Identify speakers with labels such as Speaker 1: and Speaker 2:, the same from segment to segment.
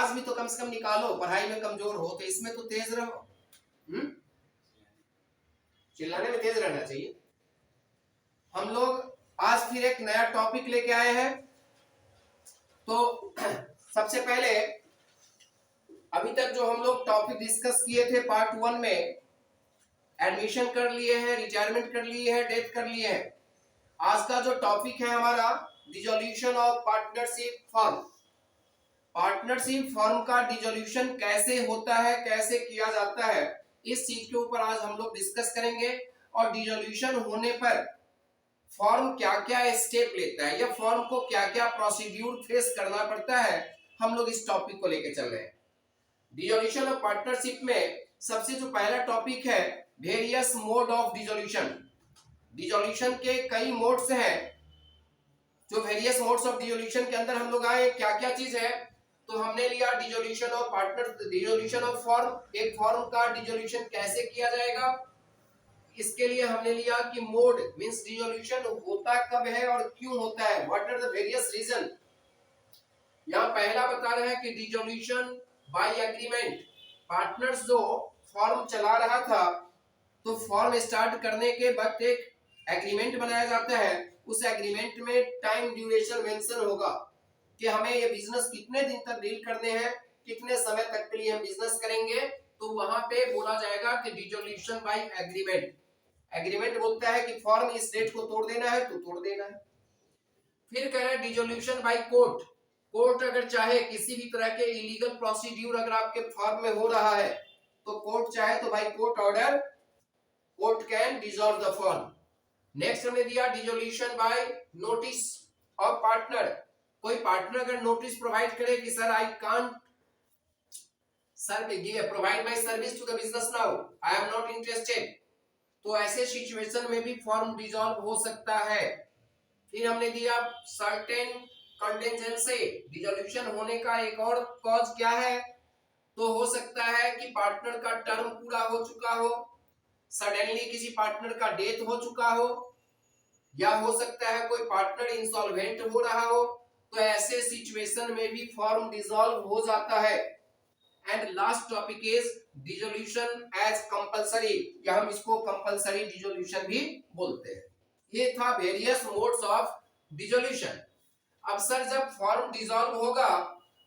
Speaker 1: आवाज भी तो कम से कम निकालो, पढ़ाई में कमजोर हो तो इसमें तो तेज रहो। चिल्लाने में तेज रहना चाहिए। हम लोग आज फिर एक नया टॉपिक लेके आए हैं। तो सबसे पहले अभी तक जो हम लोग टॉपिक डिस्कस किए थे पार्ट 1 में, एडमिशन कर लिए हैं, रिटायरमेंट कर लिए हैं, डेथ कर लिए हैं। आज का जो टॉपिक है हमारा dissolution of partnership firm. Partnership firm का डिसोल्यूशन कैसे होता है, कैसे किया जाता है, इस चीज के ऊपर आज हम लोग डिस्कस करेंगे। और डिसोल्यूशन होने पर फर्म क्या क्या स्टेप लेता है या फर्म को क्या क्या प्रोसीड्यूर फेस करना पड़ता है, हम लोग इस टॉपिक को लेकर चल रहे हैं। डिसोल्यूशन ऑफ पार्टनरशिप में सबसे जो पहला टॉपिक है various mode of dissolution. Dissolution के कई मोड्स हैं। जो वेरियस मोड्स ऑफ डिसोल्यूशन के अंदर हम लोग आए, क्या क्या चीज है, तो हमने लिया dissolution of partner, dissolution of firm. एक फर्म का डिसोल्यूशन कैसे किया जाएगा, इसके लिए हमने लिया कि मोड मींस डिसोल्यूशन होता कब है और क्यों होता है, what are the various reason. यहां पहला बता रहे हैं कि डिसोल्यूशन बाय एग्रीमेंट। पार्टनर्स जो फर्म चला रहा था, तो फर्म स्टार्ट करने के वक्त एक एग्रीमेंट बनाया जाता है। उस एग्रीमेंट में टाइम ड्यूरेशन मेंशन होगा कि हमें ये बिजनेस कितने दिन तक डील करने हैं, कितने समय तक के लिए हम बिजनेस करेंगे। तो वहां पे बोला जाएगा कि डिसोल्यूशन बाय एग्रीमेंट। एग्रीमेंट बोलता है कि फर्म इस डेट को तोड़ देना है तो तोड़ देना है। फिर कह रहे हैं डिसोल्यूशन बाय कोर्ट। कोर्ट अगर चाहे किसी भी तरह के इलीगल प्रोसीड्यूर अगर आपके फर्म में हो रहा है, तो कोर्ट चाहे तो by court order court can dissolve the firm. Next हमने दिया dissolution bye notice of partner. कोई पार्टनर अगर नोटिस प्रोवाइड करे कि sir I can't provide my service to the business now, I am not interested, तो ऐसे situation में भी फर्म डिसॉल्व हो सकता है। फिर हमने दिया सर्टेन कंटिजेंसी। डिसोल्यूशन होने का एक और कॉज क्या है, तो हो सकता है कि पार्टनर का टर्म पूरा हो चुका हो, सडनली किसी पार्टनर का डेथ हो चुका हो, या हो सकता है कोई पार्टनर इंसॉल्वेंट हो रहा हो, तो ऐसे सिचुएशन में भी फर्म डिसॉल्व हो जाता है। And last topic is dissolution as compulsory, या हम इसको कंपलसरी डिसोल्यूशन भी बोलते हैं। ये था वेरियस मोड्स ऑफ डिसोल्यूशन। अब सर जब फर्म डिसॉल्व होगा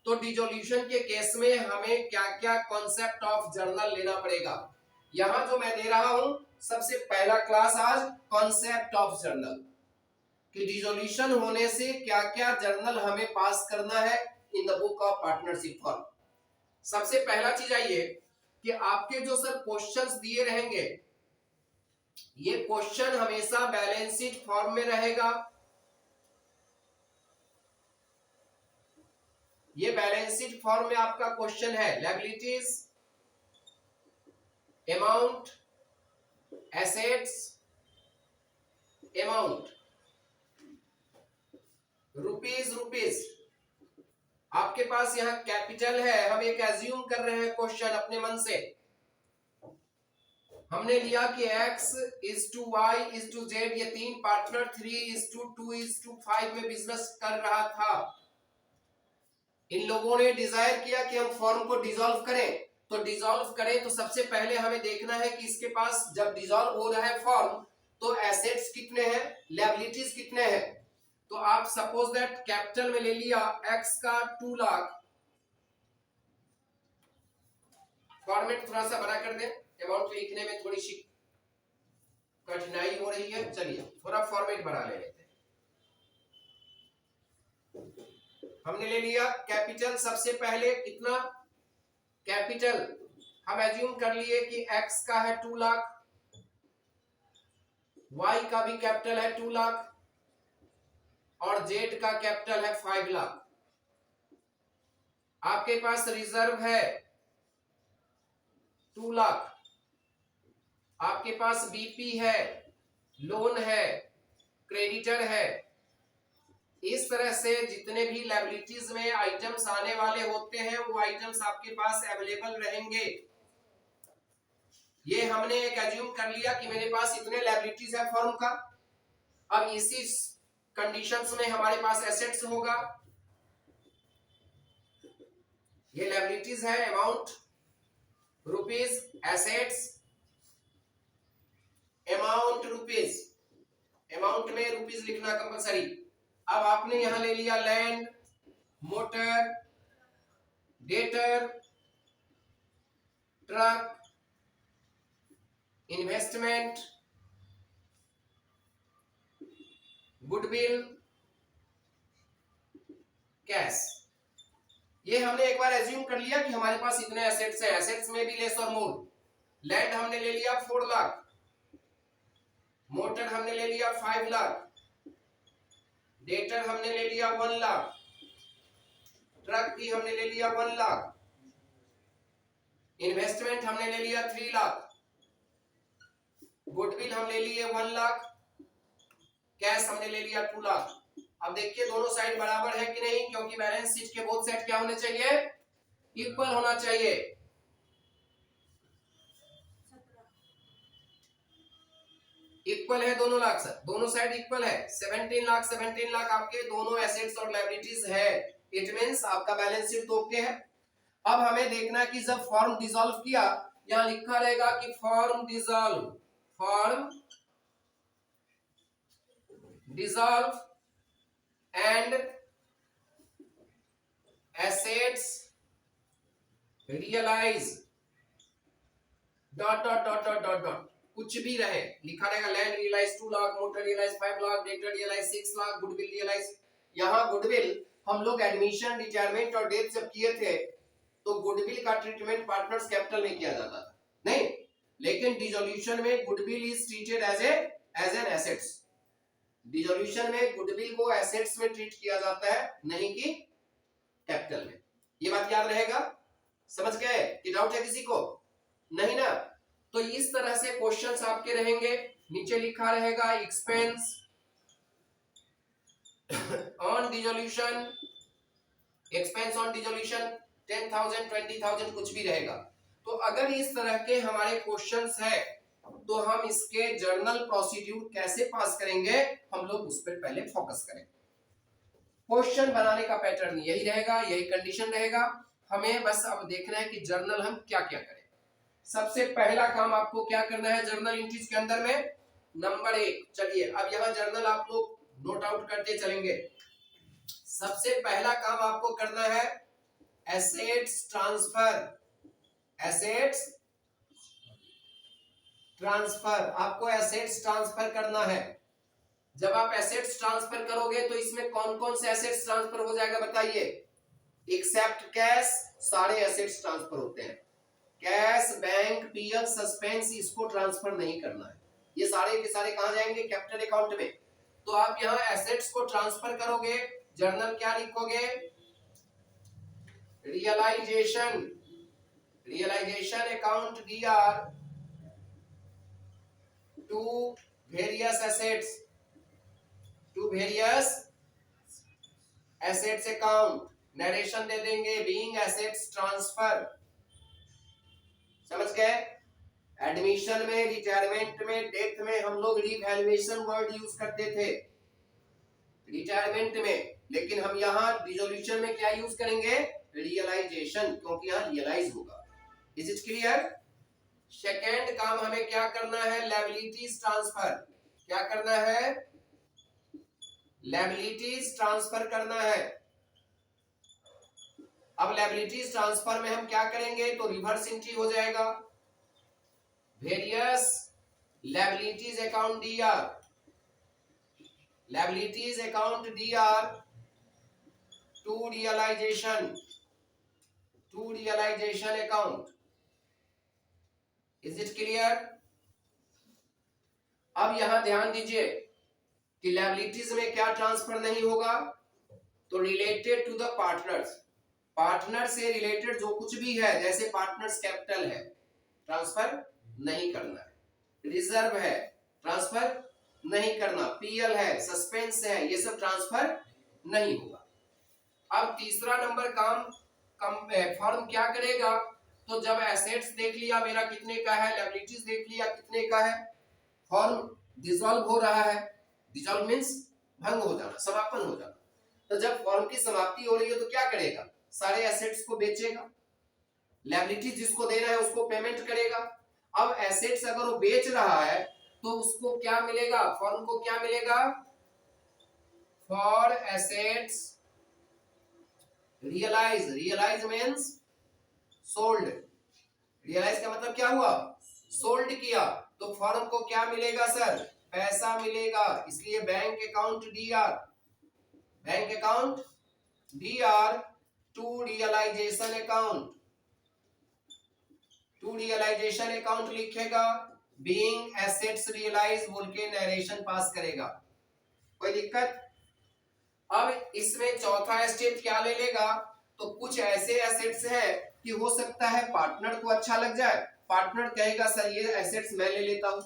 Speaker 1: तो डिसोल्यूशन के केस में हमें क्या क्या कॉन्सेप्ट ऑफ जर्नल लेना पड़ेगा। यहां जो मैं दे रहा हूं सबसे पहला क्लास आज कॉन्सेप्ट ऑफ जर्नल, कि डिसोल्यूशन होने से क्या क्या जर्नल हमें पास करना है in the book of partnership firm. सबसे पहला चीज आइए कि आपके जो सर क्वेश्चंस दिए रहेंगे, ये क्वेश्चन हमेशा बैलेंस शीट फॉर्म में रहेगा। ये बैलेंस शीट फॉर्म में आपका क्वेश्चन है। Liabilities, amount, assets, amount, rupees. आपके पास यहाँ कैपिटल है, हम एक एज्यूम कर रहे हैं क्वेश्चन अपने मन से। हमने लिया कि x is to y is to z, ये तीन पार्टनर 3:2:5 में बिजनेस कर रहा था। इन लोगों ने डिजायर किया कि हम फर्म को डिसॉल्व करें, तो डिसॉल्व करें तो सबसे पहले हमें देखना है कि इसके पास जब डिसॉल्व हो रहा है फर्म, तो एसेट्स कितने हैं, लायबिलिटीज कितने हैं। तो आप सपोज दैट कैपिटल में ले लिया x का 2 लाख। फॉर्मेट थोड़ा सा बड़ा कर दें, अमाउंट लिखने में थोड़ी सी कठिनाई हो रही है, चलिए थोड़ा फॉर्मेट बड़ा ले लेते हैं। हमने ले लिया कैपिटल, सबसे पहले कितना कैपिटल, हम एज्यूम कर लिए कि x का है 2 लाख, y का भी कैपिटल है 2 लाख और z का कैपिटल है 5 लाख। आपके पास रिजर्व है 2 लाख, आपके पास बीपी है, लोन है, क्रेडिटर है। इस तरह से जितने भी लायबिलिटीज में आइटम्स आने वाले होते हैं, वो आइटम्स आपके पास अवेलेबल रहेंगे। ये हमने एक एज्यूम कर लिया कि मेरे पास इतने लायबिलिटीज है फर्म का। अब इसी कंडीशंस में हमारे पास एसेट्स होगा। ये लायबिलिटीज है, amount rupees, assets amount rupees, amount में रुपीज लिखना कंपलसरी। अब आपने यहां ले लिया land, motor, debtor, truck, investment, goodwill, cash. ये हमने एक बार एज्यूम कर लिया कि हमारे पास इतने एसेट्स हैं, एसेट्स में भी लेस और मोर। लैंड हमने ले लिया 4 लाख, मोटर हमने ले लिया 5 लाख, डेटर हमने ले लिया 1 लाख, ट्रक भी हमने ले लिया 1 लाख, इन्वेस्टमेंट हमने ले लिया 3 लाख, गुडविल हम ले लिए 1 लाख, कैश हमने ले लिया 2 लाख। अब देखिए दोनों साइड बराबर है कि नहीं, क्योंकि बैलेंस शीट के बोथ साइड क्या होने चाहिए, इक्वल होना चाहिए। इक्वल है दोनों लाख सर, दोनों साइड इक्वल है। 17 लाख 17 लाख आपके दोनों एसेट्स और लायबिलिटीज है, इट मींस आपका बैलेंस शीट तो ओके है। अब हमें देखना कि जब फॉर्म डिसॉल्व किया, यहां लिखा रहेगा कि firm dissolve, firm dissolve and assets realise dot dot dot dot dot dot, कुछ भी रहे लिखा रहेगा। Land realise 2 lakh, motor realise 5 lakh, debtor realise 6 lakh, goodwill realise. यहां गुडविल हम लोग एडमिशन, रिटायरमेंट और डेथ जब किए थे तो गुडविल का ट्रीटमेंट पार्टनर्स कैपिटल में किया जाता था, नहीं, लेकिन डिसोल्यूशन में goodwill is treated as an assets. Dissolution में गुडविल को एसेट्स में ट्रीट किया जाता है, नहीं कि कैपिटल में। ये बात याद रहेगा, समझ गए कि डाउट है किसी को? नहीं ना? तो इस तरह से क्वेश्चंस आपके रहेंगे। नीचे लिखा रहेगा expense on dissolution, expense on dissolution 10,000 20,000 कुछ भी रहेगा। तो अगर इस तरह के हमारे क्वेश्चंस है तो हम इसके जर्नल प्रोसीड्यूर कैसे पास करेंगे, हम लोग उस पर पहले फोकस करें। क्वेश्चन बनाने का पैटर्न यही रहेगा, यही कंडीशन रहेगा। हमें बस अब देखना है कि जर्नल हम क्या क्या करें। सबसे पहला काम आपको क्या करना है जर्नल एंट्रीज के अंदर में, नंबर 1। चलिए अब यहां जर्नल आप लोग नोट आउट करते चलेंगे। सबसे पहला काम आपको करना है एसेट्स ट्रांसफर, एसेट्स ट्रांसफर, आपको एसेट्स ट्रांसफर करना है। जब आप एसेट्स ट्रांसफर करोगे तो इसमें कौन कौन से एसेट्स ट्रांसफर हो जाएगा बताइए? एक्सेप्ट कैश, सारे एसेट्स ट्रांसफर होते हैं। कैश, बैंक, पीएल, सस्पेंस इसको ट्रांसफर नहीं करना है। ये सारे के सारे कहां जाएंगे? कैपिटल अकाउंट में। तो आप यहां एसेट्स को ट्रांसफर करोगे, जर्नल क्या लिखोगे? Realisation, realisation account DR to various assets, to various assets account. Narration दे देंगे बीइंग एसेट्स ट्रांसफर, समझ गए? एडमिशन में, रिटायरमेंट में, डेथ में हम लोग रिवैल्यूएशन वर्ड यूज करते थे रिटायरमेंट में, लेकिन हम यहां डिसोल्यूशन में क्या यूज करेंगे? रियलाइजेशन, क्योंकि यहां रियलाइज होगा। Is it clear? सेकेंड काम हमें क्या करना है? Liabilities transfer. क्या करना है? लायबिलिटीज ट्रांसफर करना है। अब लायबिलिटीज ट्रांसफर में हम क्या करेंगे? तो रिवर्स एंट्री हो जाएगा, various liabilities account DR, liabilities account DR to realisation, to realisation account. Is it clear? अब यहां ध्यान दीजिए कि लायबिलिटीज में क्या ट्रांसफर नहीं होगा? तो related to the partners, partner से रिलेटेड जो कुछ भी है, जैसे पार्टनर्स कैपिटल है, ट्रांसफर नहीं करना है। रिजर्व है, ट्रांसफर नहीं करना। पीएल है, सस्पेंस है, ये सब ट्रांसफर नहीं होगा। अब तीसरा नंबर काम फर्म क्या करेगा? तो जब एसेट्स देख लिया मेरा कितने का है, लायबिलिटीज देख लिया कितने का है, फर्म डिसॉल्व हो रहा है, डिसॉल्व मींस भंग हो जाना, समापन हो जाना। तो जब फर्म की समाप्ति हो रही है तो क्या करेगा? सारे एसेट्स को बेचेगा, लायबिलिटीज जिसको देना है उसको पेमेंट करेगा। अब एसेट्स अगर वो बेच रहा है तो उसको क्या मिलेगा, फर्म को क्या मिलेगा, for assets realise, realise means sold, realise का मतलब क्या हुआ, सोल्ड किया, तो फर्म को क्या मिलेगा सर, पैसा मिलेगा। इसलिए bank account DR, bank account DR to realisation account, to realisation account लिखेगा, बीइंग एसेट्स रियलाइज बोल के नरेशन पास करेगा, कोई दिक्कत। अब इसमें चौथा स्टेप क्या ले लेगा, तो कुछ ऐसे एसेट्स है कि हो सकता है पार्टनर को अच्छा लग जाए, पार्टनर कहेगा सर ये एसेट्स मैं ले लेता हूं,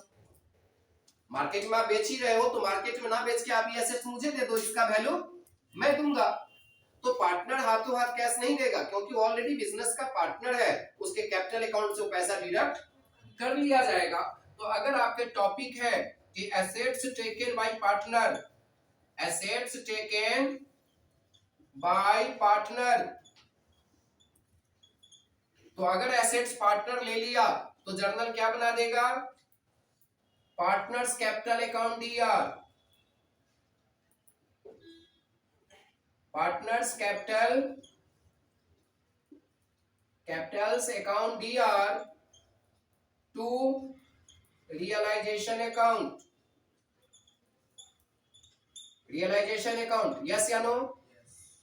Speaker 1: मार्केट में आप बेच ही रहे हो तो मार्केट में ना बेच के आप ये एसेट्स मुझे दे दो, इसका वैल्यू मैं दूंगा। तो पार्टनर हाथों हाथ कैश नहीं देगा क्योंकि ऑलरेडी बिजनेस का पार्टनर है, उसके कैपिटल अकाउंट से पैसा डिडक्ट कर लिया जाएगा। तो अगर आपके टॉपिक है कि assets taken by partner, assets taken by partner, तो अगर एसेट्स पार्टनर ले लिया तो जर्नल क्या बना देगा, partners capital account DR, partners capitals account DR to realisation account, realisation account, yes या no,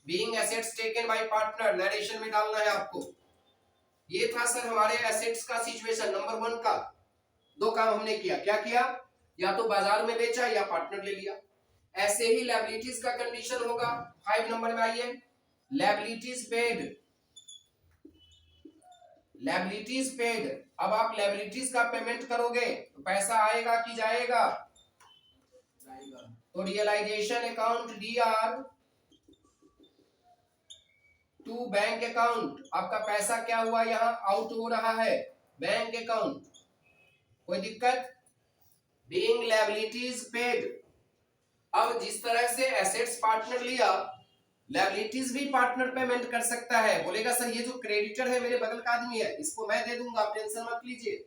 Speaker 1: being assets taken by partner, narration में डालना है आपको। ये था सर हमारे एसेट्स का सिचुएशन नंबर 1 का। दो काम हमने किया, क्या किया, या तो बाजार में बेचा या पार्टनर ले लिया। ऐसे ही लायबिलिटीज का कंडीशन होगा। 5 नंबर में आइए, लायबिलिटीज पेड, लायबिलिटीज पेड। अब आप लायबिलिटीज का पेमेंट करोगे तो पैसा आएगा कि जाएगा, तो realisation account DR to bank account, आपका पैसा क्या हुआ, यहां आउट हो रहा है बैंक अकाउंट, कोई दिक्कत। बीइंग लायबिलिटीज पेड, अब जिस तरह से एसेट्स पार्टनर लिया, लायबिलिटीज भी पार्टनर पेमेंट कर सकता है, बोलेगा सर ये जो क्रेडिटर है मेरे बगल का आदमी है इसको मैं दे दूंगा, आप टेंशन मत लीजिए,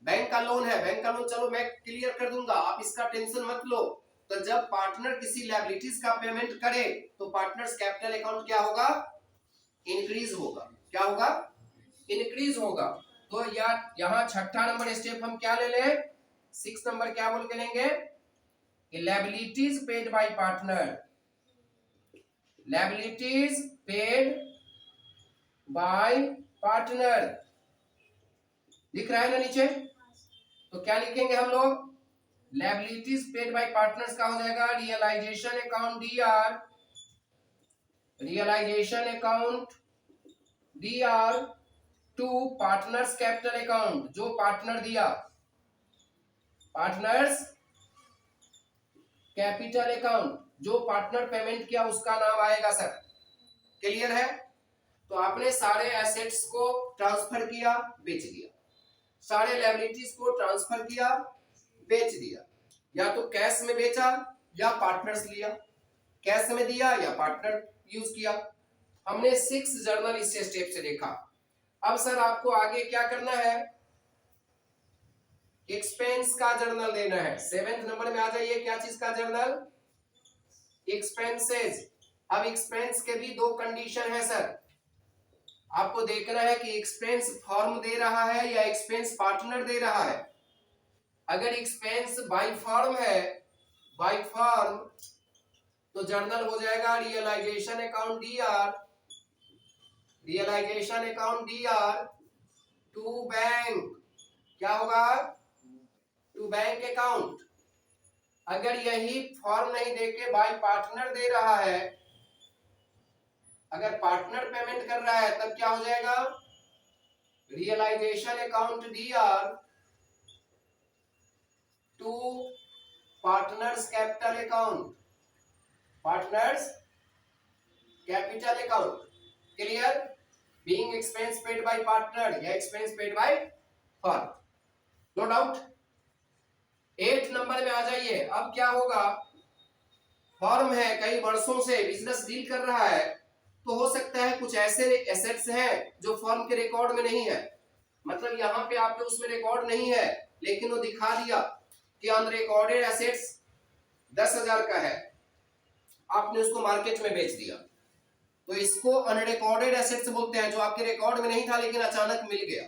Speaker 1: बैंक का लोन है, बैंक का लोन चलो मैं क्लियर कर दूंगा, आप इसका टेंशन मत लो। तो जब पार्टनर किसी लायबिलिटीज का पेमेंट करे तो पार्टनर्स कैपिटल अकाउंट क्या होगा, इंक्रीज होगा, क्या होगा, इंक्रीज होगा। तो यहाँ छठा नंबर स्टेप हम क्या ले लें, 6 नंबर क्या बोल के लेंगे, liabilities paid by partner, liabilities paid by partner, दिख रहा है ना नीचे। तो क्या लिखेंगे हम लोग, लायबिलिटीज पेड बाय पार्टनर्स का हो जाएगा realisation account DR, realisation account DR to partners capital account, जो पार्टनर दिया, पार्टनर्स कैपिटल अकाउंट, जो पार्टनर पेमेंट किया उसका नाम आएगा सर, क्लियर है। तो आपने सारे एसेट्स को ट्रांसफर किया, बेच दिया, सारे लायबिलिटीज को ट्रांसफर किया, बेच दिया, या तो कैश में बेचा या पार्टनर्स लिया, कैश में दिया या पार्टनर यूज किया। हमने 6 जर्नल इस स्टेप से देखा। अब सर आपको आगे क्या करना है, एक्सपेंस का जर्नल देना है। 7th नंबर में आ जाइए, क्या चीज का जर्नल, एक्सपेंसेस। अब एक्सपेंस के भी 2 कंडीशन है सर, आपको देखना है कि एक्सपेंस फर्म दे रहा है या एक्सपेंस पार्टनर दे रहा है। अगर एक्सपेंस बाय फर्म है, बाय फर्म, तो जर्नल हो जाएगा realisation account DR, realisation account DR to bank, क्या होगा, टू बैंक अकाउंट। अगर यही फर्म नहीं देके बाय पार्टनर दे रहा है, अगर पार्टनर पेमेंट कर रहा है तब क्या हो जाएगा, realisation account DR to partners capital account, partners capital account, clear. Being expense paid by partner या expense paid by firm, no doubt. 8 number में आ जाइए। अब क्या होगा, फर्म है, कई वर्षों से बिजनेस डील कर रहा है, तो हो सकता है कुछ ऐसे एसेट्स हैं जो फर्म के रिकॉर्ड में नहीं है, मतलब यहाँ पे आपके उसमें रिकॉर्ड नहीं है, लेकिन वो दिखा दिया कि अनरिकॉर्डेड एसेट्स 10,000 का है, आपने उसको मार्केट में बेच दिया, तो इसको अनरिकॉर्डेड एसेट्स बोलते हैं, जो आपके रिकॉर्ड में नहीं था लेकिन अचानक मिल गया।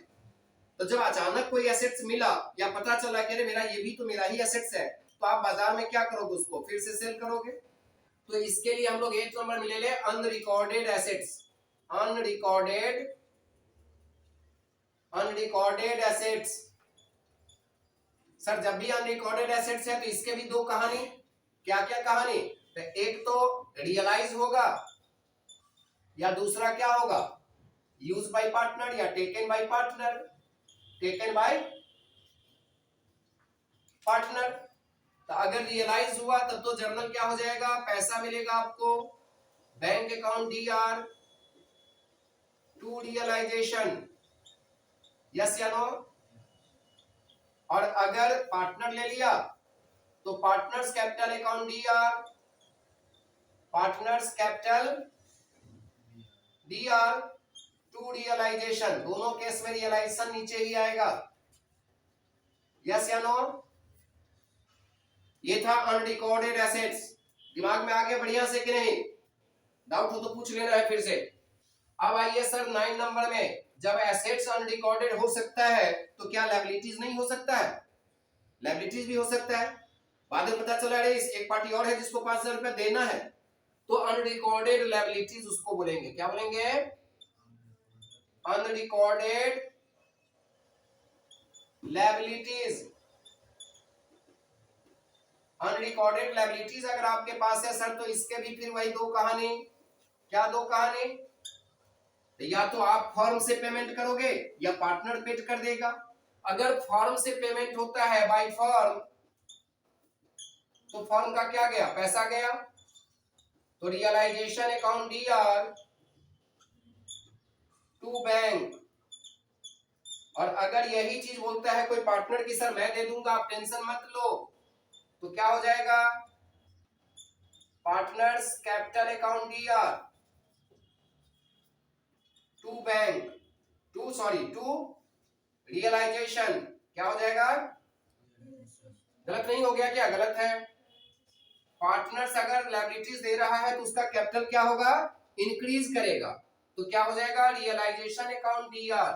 Speaker 1: तो जब अचानक कोई एसेट्स मिला या पता चला कि अरे मेरा ये भी तो मेरा ही एसेट्स है, तो आप बाजार में क्या करोगे, उसको फिर से सेल करोगे। तो इसके लिए हम लोग 8 नंबर में ले ले unrecorded assets. Unrecorded assets. Sir जब भी अनरिकॉर्डेड एसेट्स है तो इसके भी दो कहानी, क्या क्या कहानी, तो एक तो रियलाइज होगा या दूसरा क्या होगा, यूज बाय पार्टनर या टेकन बाय पार्टनर। तो अगर रियलाइज हुआ तब तो जर्नल क्या हो जाएगा, पैसा मिलेगा आपको, bank account DR to realisation, yes या नो। और अगर पार्टनर ले लिया तो partners capital account DR, partners capital DR to realisation, दोनों केस में रियलाइजेशन नीचे ही आएगा, यस या नो। ये था अनरिकॉर्डेड एसेट्स। दिमाग में आ गया बढ़िया से कि नहीं, डाउट हो तो पूछ लेना है फिर से। अब आइए सर 9 नंबर में, जब एसेट्स अनरिकॉर्डेड हो सकता है तो क्या लायबिलिटीज नहीं हो सकता है, लायबिलिटीज भी हो सकता है। बाद में पता चला अरे एक पार्टी और है जिसको 5,000 रुपया देना है, तो अनरिकॉर्डेड लायबिलिटीज उसको बोलेंगे, क्या बोलेंगे, अनरिकॉर्डेड लायबिलिटीज। अनरिकॉर्डेड लायबिलिटीज अगर आपके पास है सर, तो इसके भी फिर वही दो कहानी, क्या दो कहानी, तो या तो आप फर्म से पेमेंट करोगे या पार्टनर पे कर देगा। अगर फर्म से पेमेंट होता है बाय फर्म, तो फर्म का क्या गया, पैसा गया, तो realisation account DR to bank. और अगर यही चीज बोलता है कोई पार्टनर की सर मैं दे दूंगा आप टेंशन मत लो, तो क्या हो जाएगा, partners capital account DR to bank, to realisation, क्या हो जाएगा, गलत नहीं हो गया क्या, गलत है। पार्टनर्स अगर लायबिलिटीज दे रहा है तो उसका कैपिटल क्या होगा, इंक्रीज करेगा, तो क्या हो जाएगा, realisation account DR,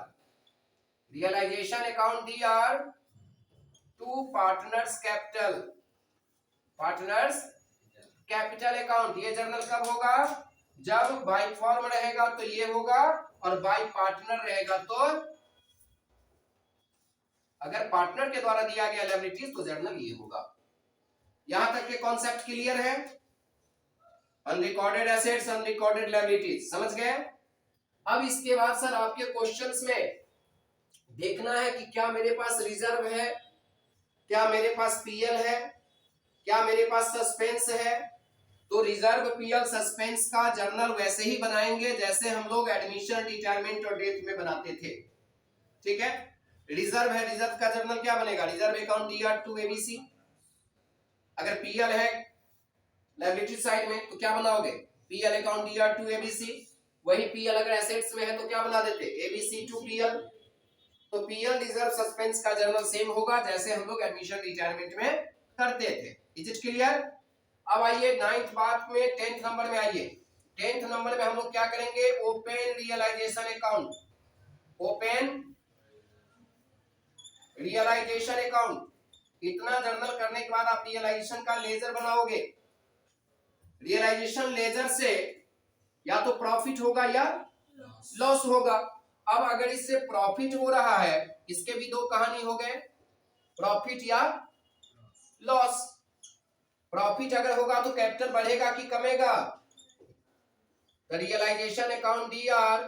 Speaker 1: realisation account DR to partners capital, partners capital account. ये जर्नल कब होगा, जब बाय फॉर्म रहेगा तो ये होगा, और बाय पार्टनर रहेगा तो, अगर पार्टनर के द्वारा दिया गया लायबिलिटीज तो जर्नल ये होगा। यहां तक के कॉन्सेप्ट क्लियर है, अनरिकॉर्डेड एसेट्स, अनरिकॉर्डेड लायबिलिटीज, समझ गए। अब इसके बाद सर आपके क्वेश्चंस में देखना है कि क्या मेरे पास रिजर्व है, क्या मेरे पास पीएल है, क्या मेरे पास सस्पेंस है। तो रिजर्व, पीएल, सस्पेंस का जर्नल वैसे ही बनाएंगे जैसे हम लोग एडमिशन, रिटायरमेंट और डेथ में बनाते थे, ठीक है। रिजर्व है, रिजर्व का जर्नल क्या बनेगा, reserve account DR to ABC. अगर पीएल है लायबिलिटी साइड में तो क्या बनाओगे, PL account DR to ABC. वही पीएल अगर एसेट्स में है तो क्या बना देते, एबीसी टू पीएल। तो पीएल, रिजर्व, सस्पेंस का जर्नल सेम होगा जैसे हम लोग एडमिशन, रिटायरमेंट में करते थे। Is it clear. अब आइए 9th बात में, 10th नंबर में आइए। 10th नंबर में हम लोग क्या करेंगे, open realisation account, open realisation account. इतना जर्नल करने के बाद आप रियलाइजेशन का लेजर बनाओगे। रियलाइजेशन लेजर से या तो प्रॉफिट होगा या लॉस होगा। अब अगर इससे प्रॉफिट हो रहा है, इसके भी दो कहानी हो गए, प्रॉफिट या लॉस। प्रॉफिट अगर होगा तो कैपिटल बढ़ेगा कि कमेगा, realisation account DR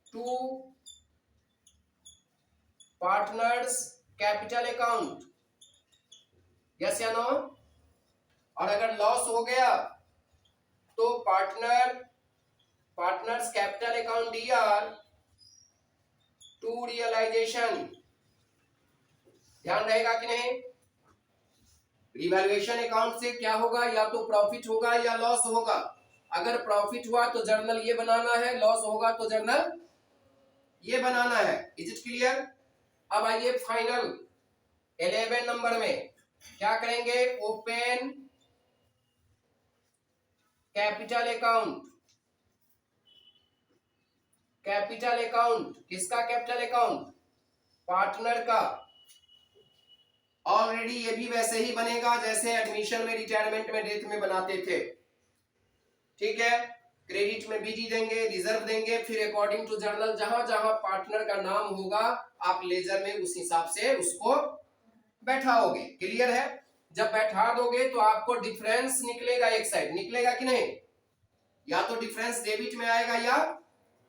Speaker 1: to partners capital account, yes या नो। और अगर लॉस हो गया तो partners capital account DR to realisation. ध्यान रहेगा कि नहीं, रिवैल्यूएशन अकाउंट से क्या होगा, या तो प्रॉफिट होगा या लॉस होगा। अगर प्रॉफिट हुआ तो जर्नल ये बनाना है, लॉस होगा तो जर्नल ये बनाना है। Is it clear? अब आइए फाइनल 11 नंबर में क्या करेंगे, open capital account. Capital account किसका? कैपिटल अकाउंट पार्टनर का। ऑलरेडी ये भी वैसे ही बनेगा जैसे एडमिशन में, रिटायरमेंट में, डेथ में बनाते थे। ठीक है, क्रेडिट में बीडी देंगे, रिजर्व देंगे, फिर अकॉर्डिंग टू जर्नल जहां जहां पार्टनर का नाम होगा आप लेजर में उस हिसाब से उसको बैठाओगे। क्लियर है? जब बैठा दोगे तो आपको डिफरेंस निकलेगा, एक साइड निकलेगा कि नहीं? या तो डिफरेंस डेबिट में आएगा या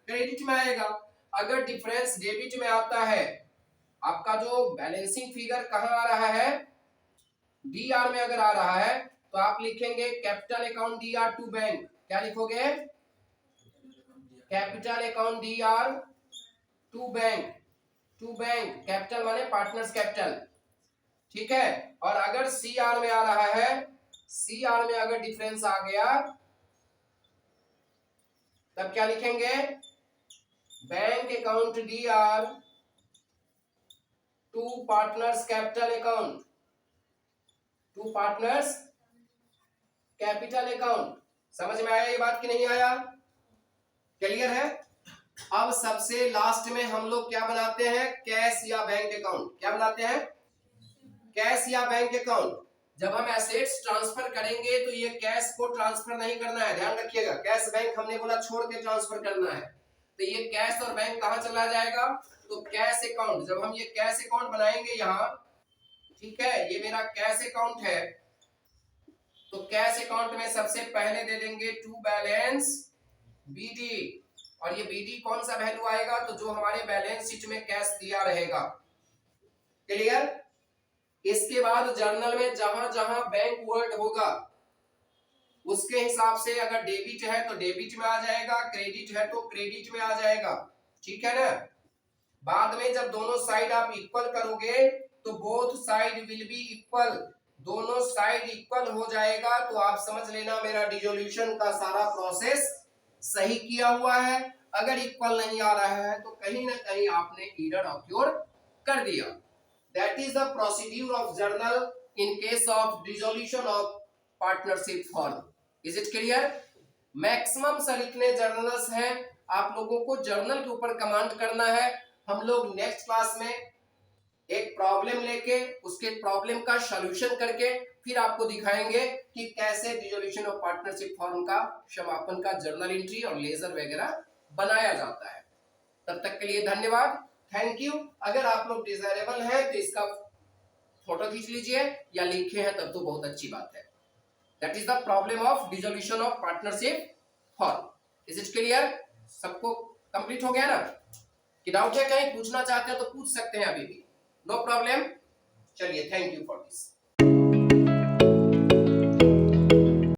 Speaker 1: क्रेडिट में आएगा। अगर डिफरेंस डेबिट में आता है, आपका जो बैलेंसिंग फिगर कहां आ रहा है, डी आर में अगर आ रहा है तो आप लिखेंगे capital account D R to bank. क्या लिखोगे? Capital account D R to bank. To bank capital माने पार्टनर्स कैपिटल। ठीक है, और अगर सी आर में आ रहा है, सी आर में अगर डिफरेंस आ गया तब क्या लिखेंगे? Bank account D R to partners capital account. To partners capital account. समझ में आया ये बात कि नहीं आया? क्लियर है? अब सबसे लास्ट में हम लोग क्या बनाते हैं? कैश या बैंक अकाउंट। क्या बनाते हैं? कैश या बैंक अकाउंट। जब हम एसेट्स ट्रांसफर करेंगे तो ये कैश को ट्रांसफर नहीं करना है, ध्यान रखिएगा। कैश बैंक हमने बोला छोड़ के ट्रांसफर करना है, तो ये कैश और बैंक कहां चला जाएगा? तो कैश अकाउंट। जब हम ये कैश अकाउंट बनाएंगे यहाँ, ठीक है, ये मेरा कैश अकाउंट है, तो कैश अकाउंट में सबसे पहले दे देंगे टू बैलेंस बीडी। और ये बीडी कौन सा वैल्यू आएगा? तो जो हमारे बैलेंस शीट में कैश दिया रहेगा। क्लियर? इसके बाद जर्नल में जहां जहां बैंक वर्ड होगा उसके हिसाब से, अगर डेबिट है तो डेबिट में आ जाएगा, क्रेडिट है तो क्रेडिट में आ जाएगा। ठीक है ना? बाद में जब दोनों साइड आप इक्वल करोगे तो both side will be equal. दोनों साइड इक्वल हो जाएगा तो आप समझ लेना मेरा डिसोल्यूशन का सारा प्रोसेस सही किया हुआ है। अगर इक्वल नहीं आ रहा है तो कहीं ना कहीं आपने एरर ऑक्योर कर दिया। That is the procedure of journal in case of dissolution of partnership firm. Is it clear? Maximum से लिखने जर्नल्स हैं, आप लोगों को जर्नल के ऊपर कमांड करना है। हम लोग नेक्स्ट क्लास में एक प्रॉब्लम लेके उसके प्रॉब्लम का सॉल्यूशन करके फिर आपको दिखाएंगे कि कैसे डिसोल्यूशन ऑफ पार्टनरशिप फॉर्म का समापन का जर्नल एंट्री और लेजर वगैरह बनाया जाता है। तब तक के लिए धन्यवाद, थैंक यू। अगर आप लोग डिजायरेबल हैं तो इसका फोटो खींच लीजिए, या लिखे हैं तब तो बहुत अच्छी बात है। That is the problem of dissolution of partnership form. Is it clear? सबको कंप्लीट हो गया ना? कि डाउट है, कहीं पूछना चाहते हैं तो पूछ सकते हैं अभी भी, नो प्रॉब्लम। चलिए, थैंक यू फॉर दिस।